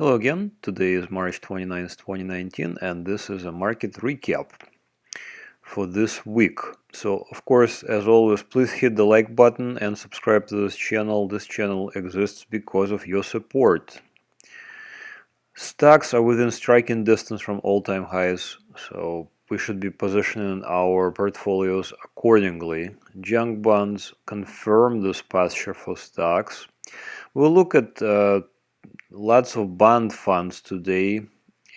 Hello again, today is March 29th, 2019, and this is a market recap for this week. So, of course, as always, please hit the like button and subscribe to this channel. This channel exists because of your support. Stocks are within striking distance from all-time highs, so we should be positioning our portfolios accordingly. Junk bonds confirm this posture for stocks. We'll look at lots of bond funds today,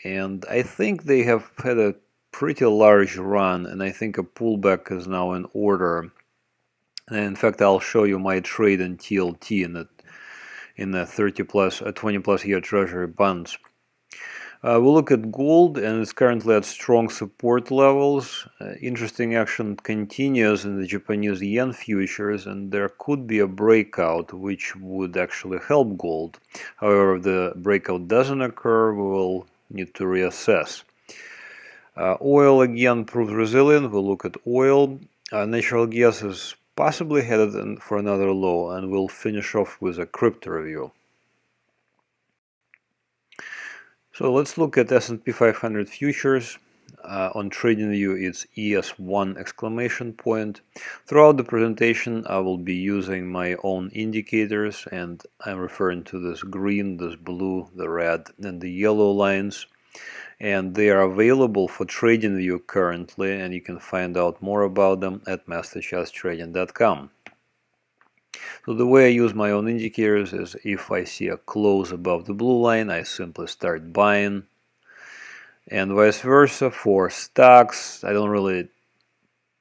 and I think they have had a pretty large run, and I think a pullback is now in order. And in fact, I'll show you my trade in TLT in the 20 plus year treasury bonds. We'll look at gold, and it's currently at strong support levels. Interesting action continues in the Japanese yen futures, and there could be a breakout which would actually help gold. However, if the breakout doesn't occur, we will need to reassess. Oil again proves resilient. We'll look at oil. Natural gas is possibly headed for another low, and we'll finish off with a crypto review. So let's look at S&P 500 futures. On TradingView, it's ES1 exclamation point. Throughout the presentation, I will be using my own indicators, and I'm referring to this green, this blue, the red, and the yellow lines. And they are available for TradingView currently, and you can find out more about them at MasterChartsTrading.com. So the way I use my own indicators is if I see a close above the blue line, I simply start buying, and vice versa for stocks. I don't really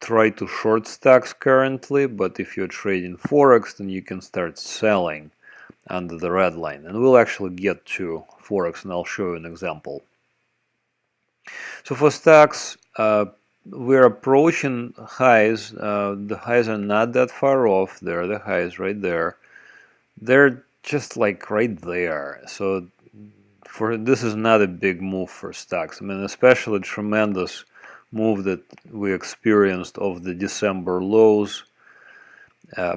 try to short stocks currently, but if you're trading Forex, then you can start selling under the red line, and we'll actually get to Forex, and I'll show you an example. So for stocks, we're approaching highs. The highs are not that far off. There are the highs right there. They're just like right there. So this is not a big move for stocks. I mean, especially a tremendous move that we experienced of the December lows.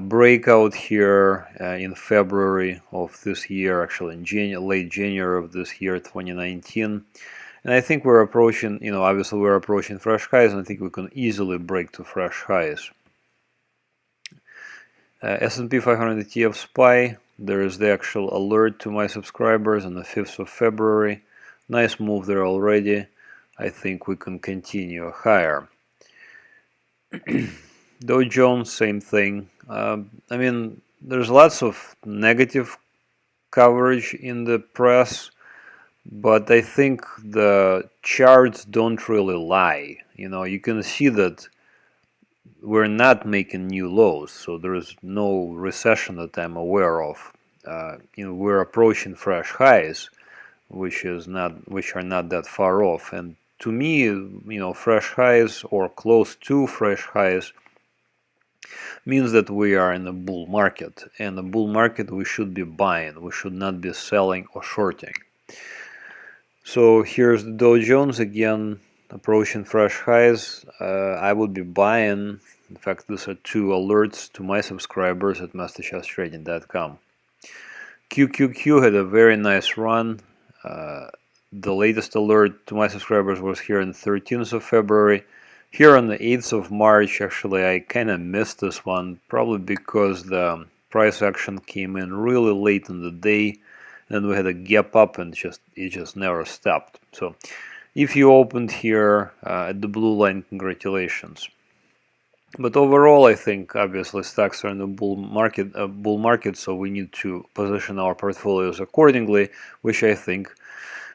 Breakout here in February of this year, actually in late January of this year, 2019. And I think we're approaching, obviously we're approaching fresh highs, and I think we can easily break to fresh highs. S&P 500 ETF SPY, there is the actual alert to my subscribers on the 5th of February. Nice move there already. I think we can continue higher. Dow Jones, same thing. I mean, there's lots of negative coverage in the press, but I think the charts don't really lie. You can see that we're not making new lows, so there is no recession that I'm aware of. We're approaching fresh highs, which are not that far off. And to me, fresh highs or close to fresh highs means that we are in a bull market. And a bull market, we should be buying. We should not be selling or shorting. So here's the Dow Jones again, approaching fresh highs. I would be buying. In fact, these are two alerts to my subscribers at MasterChartsTrading.com. QQQ had a very nice run. The latest alert to my subscribers was here on the 13th of February. Here on the 8th of March, actually, I kind of missed this one, probably because the price action came in really late in the day. Then we had a gap up, and it just never stopped. So if you opened here at the blue line, congratulations. But overall, I think obviously stocks are in a bull market, so we need to position our portfolios accordingly, which I think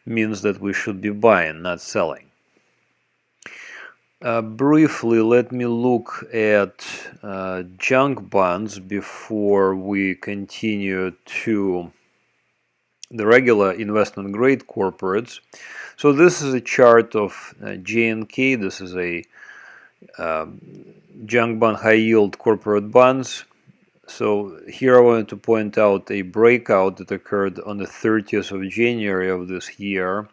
means that we should be buying, not selling. Briefly, let me look at junk bonds before we continue to the regular investment grade corporates. So this is a chart of JNK. This is a junk bond high yield corporate bonds. So here I wanted to point out a breakout that occurred on the 30th of January of this year.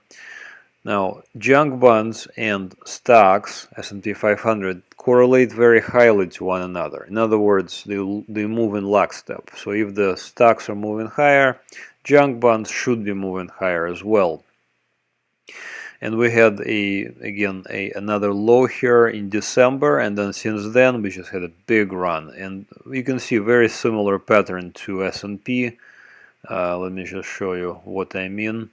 Now, junk bonds and stocks, S&P 500 correlate very highly to one another. In other words, they move in lockstep. So if the stocks are moving higher, junk bonds should be moving higher as well. And we had another low here in December, and then since then we just had a big run, and you can see a very similar pattern to S&P. Let me just show you what I mean.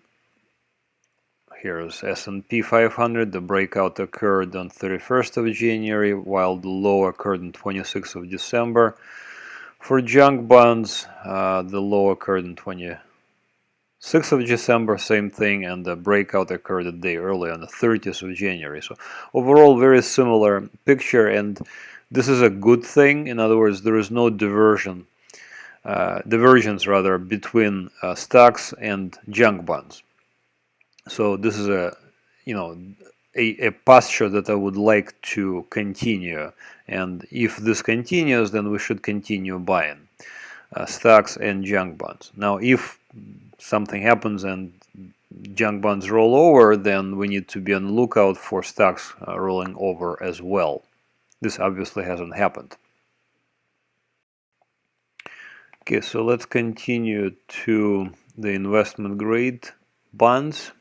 Here's S&P 500. The breakout occurred on 31st of January, while the low occurred on 26th of December. For junk bonds, the low occurred on 26th of December, same thing, and the breakout occurred a day early on the 30th of January. So overall, very similar picture, and this is a good thing. In other words, there is no divergence rather between stocks and junk bonds. So this is a posture that I would like to continue, and if this continues, then we should continue buying stocks and junk bonds. Now, if something happens and junk bonds roll over, then we need to be on the lookout for stocks rolling over as well. This obviously hasn't happened. Okay, so let's continue to the investment grade bonds.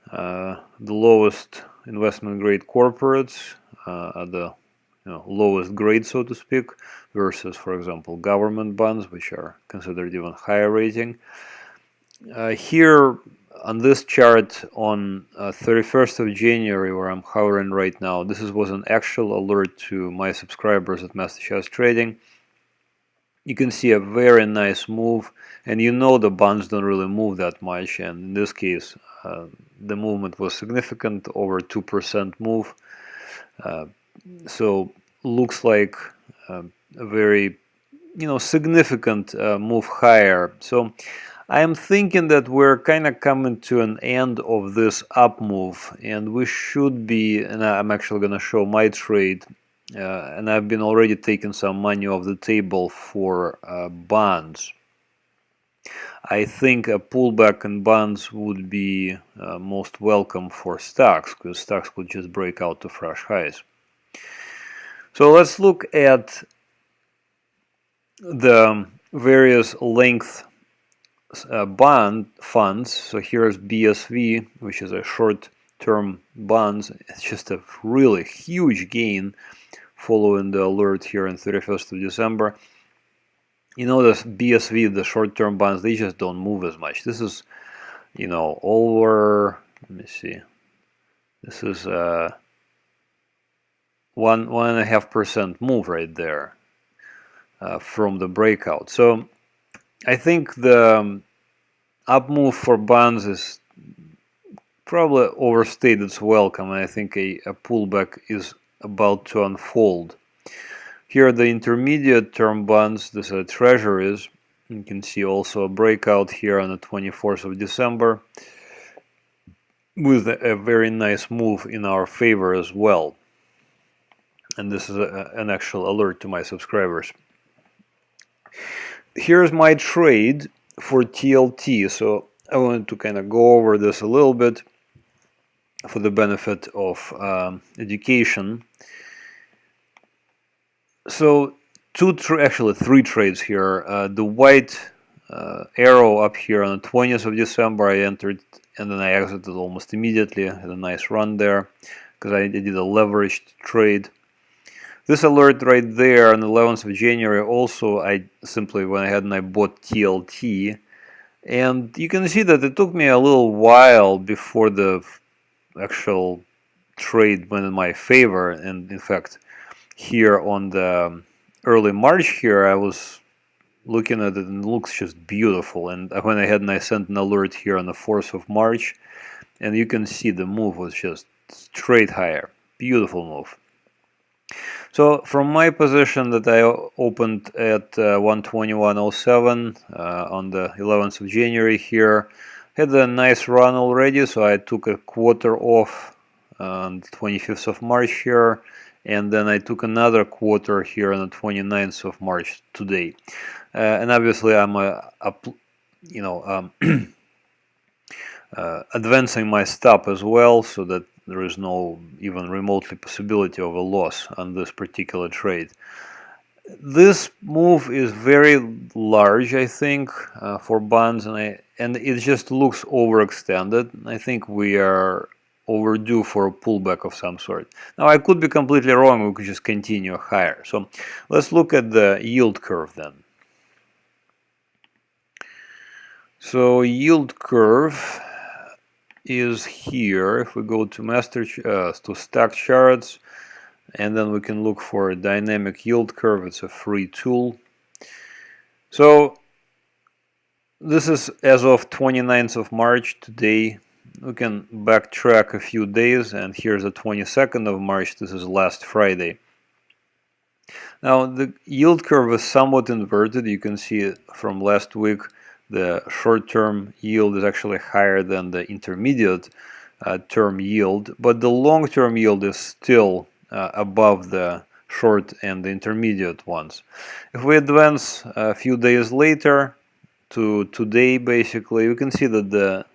The lowest investment grade corporates are the lowest grade, so to speak, versus, for example, government bonds, which are considered even higher rating. Here on this chart on 31st of January, where I'm hovering right now, this was an actual alert to my subscribers at MasterCharts Trading. You can see a very nice move, and the bonds don't really move that much, and in this case the movement was significant, over 2% move. So looks like a very significant move higher. So I am thinking that we're kind of coming to an end of this up move, and we should be, and I'm actually going to show my trade, and I've been already taking some money off the table for bonds. I think a pullback in bonds would be most welcome for stocks, because stocks could just break out to fresh highs. So let's look at the various length bond funds. So here's BSV, which is a short-term bonds. It's just a really huge gain following the alert here on 31st of December. The BSV, the short-term bonds, they just don't move as much. This is, over, let me see, this is 1.5% move right there from the breakout. So I think the up move for bonds is probably overstayed its welcome, and I think a pullback is about to unfold. Here are the intermediate term bonds. These are treasuries. You can see also a breakout here on the 24th of December with a very nice move in our favor as well. And this is an actual alert to my subscribers. Here's my trade for TLT. So I wanted to kind of go over this a little bit for the benefit of education. So actually three trades here. The white arrow up here on the 20th of December, I entered and then I exited almost immediately. I had a nice run there because I did a leveraged trade. This alert right there on the 11th of January also, I simply went ahead and I bought TLT. And you can see that it took me a little while before the actual trade went in my favor. And in fact, here on the early March here, I was looking at it and it looks just beautiful. And I went ahead and I sent an alert here on the 4th of March. And you can see the move was just straight higher. Beautiful move. So from my position that I opened at 121.07 on the 11th of January here, had a nice run already. So I took a quarter off on the 25th of March here. And then I took another quarter here on the 29th of March today. And obviously I'm advancing my stop as well, so that there is no even remotely possibility of a loss on this particular trade. This move is very large, I think, for bonds, and it just looks overextended. I think we are overdue for a pullback of some sort. Now, I could be completely wrong. We could just continue higher. So let's look at the yield curve then. So yield curve is here. If we go to stock charts, and then we can look for a dynamic yield curve. It's a free tool. So this is as of 29th of March today. We can backtrack a few days, and here's the 22nd of March. This is last Friday. Now the yield curve is somewhat inverted. You can see it from last week. The short-term yield is actually higher than the intermediate term yield, but the long-term yield is still above the short and the intermediate ones. If we advance a few days later to today, basically, you can see that the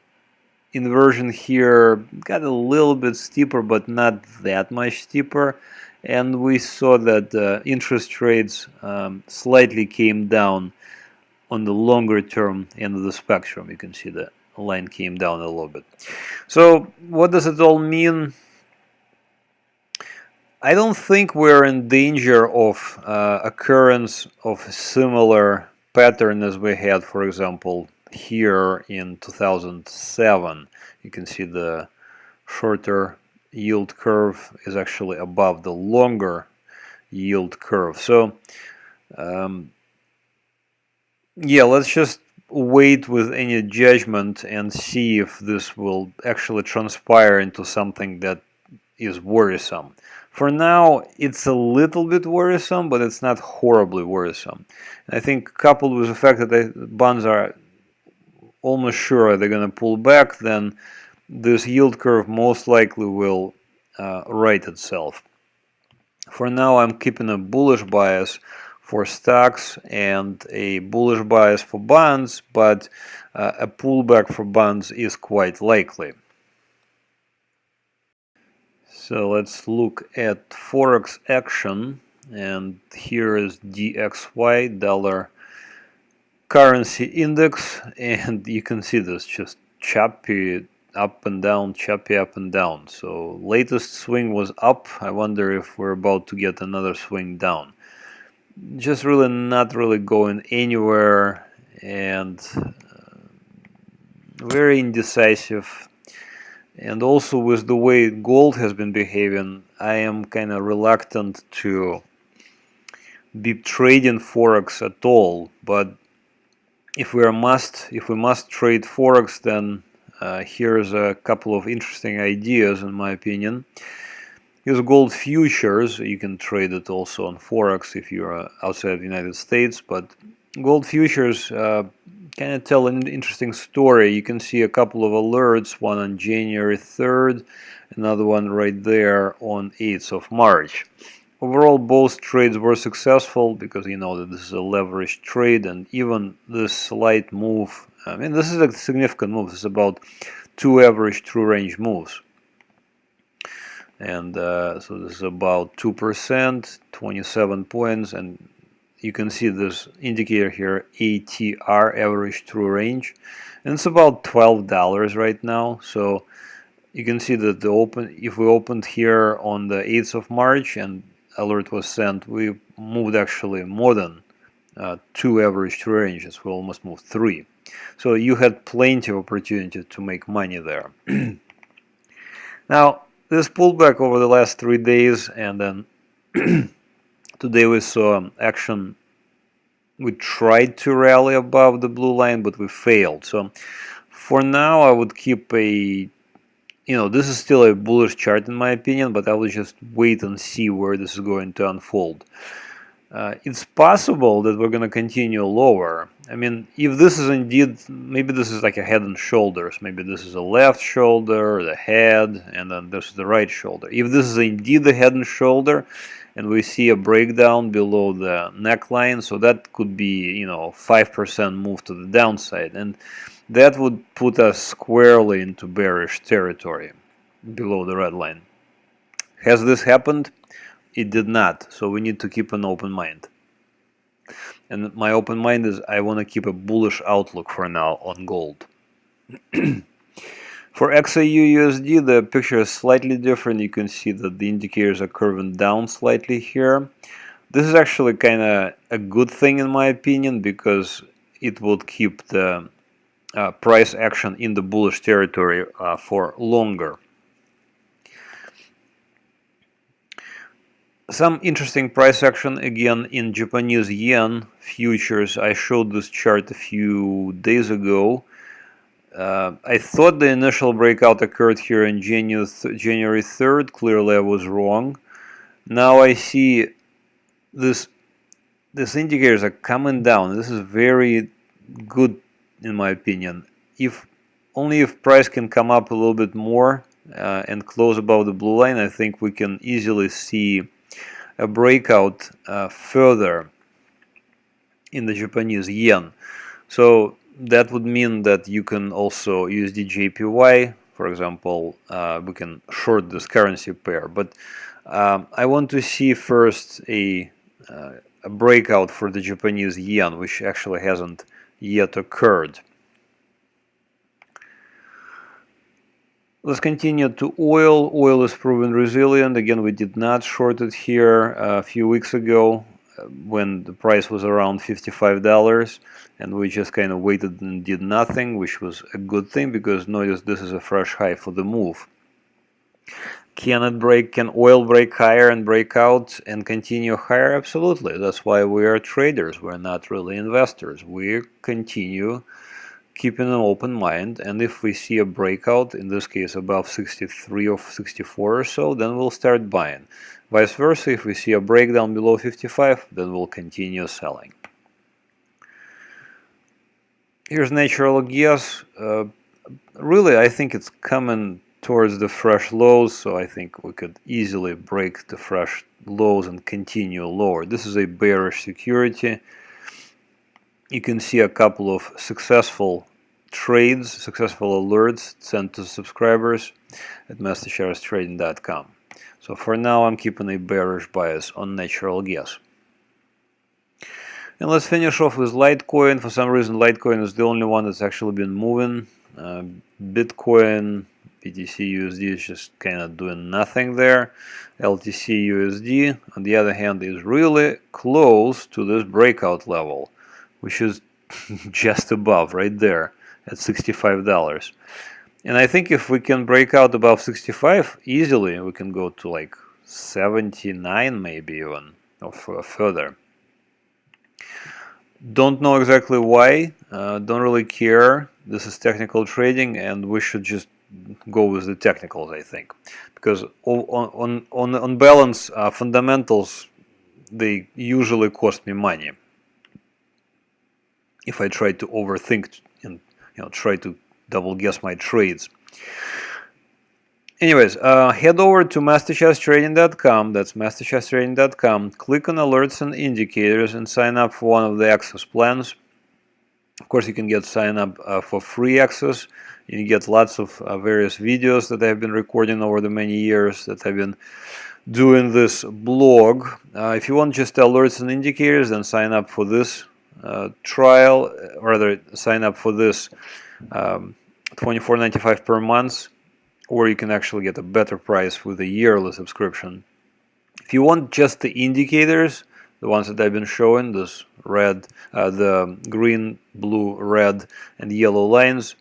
inversion here got a little bit steeper, but not that much steeper. And we saw that interest rates slightly came down on the longer term end of the spectrum. You can see the line came down a little bit. So what does it all mean? I don't think we're in danger of occurrence of a similar pattern as we had, for example, here in 2007. You can see the shorter yield curve is actually above the longer yield curve. So yeah, let's just wait with any judgment and see if this will actually transpire into something that is worrisome. For now, it's a little bit worrisome, but it's not horribly worrisome. And I think coupled with the fact that the bonds are almost sure they're going to pull back, then this yield curve most likely will right itself. For now, I'm keeping a bullish bias for stocks and a bullish bias for bonds, but a pullback for bonds is quite likely. So let's look at Forex action, and here is DXY, dollar currency index, and you can see this just choppy up and down, choppy up and down. So latest swing was up. I wonder if we're about to get another swing down. Just really not really going anywhere, and very indecisive. And also with the way gold has been behaving, I am kind of reluctant to be trading Forex at all. But if we must trade Forex, then here's a couple of interesting ideas in my opinion. Here's gold futures. You can trade it also on Forex if you're outside the United States, but gold futures kind of tell an interesting story. You can see a couple of alerts, one on January 3rd, another one right there on 8th of March. Overall, both trades were successful because you know that this is a leveraged trade, and even this slight move, I mean, this is a significant move. This is about 2 average true range moves. And so this is about 2%, 27 points, and you can see this indicator here, ATR, average true range, and it's about $12 right now. So you can see that if we opened here on the 8th of March and alert was sent, we moved actually more than 2 average true ranges. We almost moved 3. So you had plenty of opportunity to make money there. Now, this pullback over the last 3 days, and then today we saw action. We tried to rally above the blue line, but we failed. So for now, I would keep this is still a bullish chart in my opinion, but I will just wait and see where this is going to unfold. It's possible that we're going to continue lower. I mean, if this is indeed, maybe this is like a head and shoulders. Maybe this is a left shoulder, the head, and then this is the right shoulder. If this is indeed the head and shoulder, and we see a breakdown below the neckline, so that could be, 5% move to the downside, and that would put us squarely into bearish territory. below the red line. Has this happened? It did not, so we need to keep an open mind. And my open mind is I want to keep a bullish outlook for now on gold. For XAU USD, the picture is slightly different. You can see that the indicators are curving down slightly here. This is actually kind of a good thing in my opinion, because it would keep the price action in the bullish territory for longer. Some interesting price action again in Japanese yen futures. I showed this chart a few days ago. I thought the initial breakout occurred here in January 3rd. Clearly I was wrong. Now I see these indicators are coming down. This is very good in my opinion. Only if price can come up a little bit more and close above the blue line, I think we can easily see a breakout further in the Japanese yen. So that would mean that you can also use the JPY, for example. We can short this currency pair, but I want to see first a breakout for the Japanese yen, which actually hasn't yet occurred. Let's continue to oil. Oil is proven resilient. Again, we did not short it here a few weeks ago when the price was around $55, and we just kind of waited and did nothing, which was a good thing, because notice this is a fresh high for the move. Can oil break higher and break out and continue higher? Absolutely. That's why we are traders. We're not really investors. We continue keeping an open mind, and if we see a breakout, in this case above 63 or 64 or so, then we'll start buying. Vice versa, if we see a breakdown below 55, then we'll continue selling. Here's natural gas. Really, I think it's coming towards the fresh lows, so I think we could easily break the fresh lows and continue lower. This is a bearish security. You can see a couple of successful trades, successful alerts sent to subscribers at MasterChartsTrading.com. So for now, I'm keeping a bearish bias on natural gas. And let's finish off with Litecoin. For some reason, Litecoin is the only one that's actually been moving. Bitcoin, BTC USD is just kind of doing nothing there. LTC USD, on the other hand, is really close to this breakout level, which is just above, right there, at $65. And I think if we can break out above 65 easily, we can go to like 79 maybe even, or further. Don't know exactly why, don't really care. This is technical trading, and we should just go with the technicals, I think. Because on balance, fundamentals, they usually cost me money if I try to overthink and try to double guess my trades. Anyways, head over to MasterChartsTrading.com. That's MasterChartsTrading.com. Click on alerts and indicators and sign up for one of the access plans. Of course, you can get sign up for free access. You get lots of various videos that I've been recording over the many years that I've been doing this blog. If you want just alerts and indicators, then sign up for this trial, rather sign up for this $24.95 per month, or you can actually get a better price with a yearly subscription. If you want just the indicators, the ones that I've been showing, this red, the green, blue, red, and yellow lines,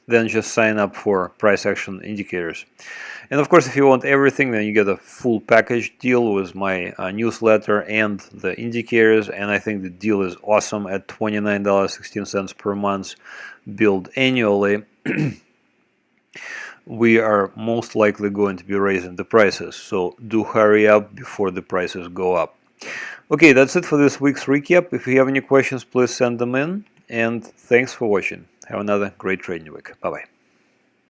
then just sign up for price action indicators. And of course, if you want everything, then you get a full package deal with my newsletter and the indicators, and I think the deal is awesome at $29.16 per month, billed annually. We are most likely going to be raising the prices, so do hurry up before the prices go up. Okay, that's it for this week's recap. If you have any questions, please send them in, and thanks for watching. Have another great trading week. Bye-bye.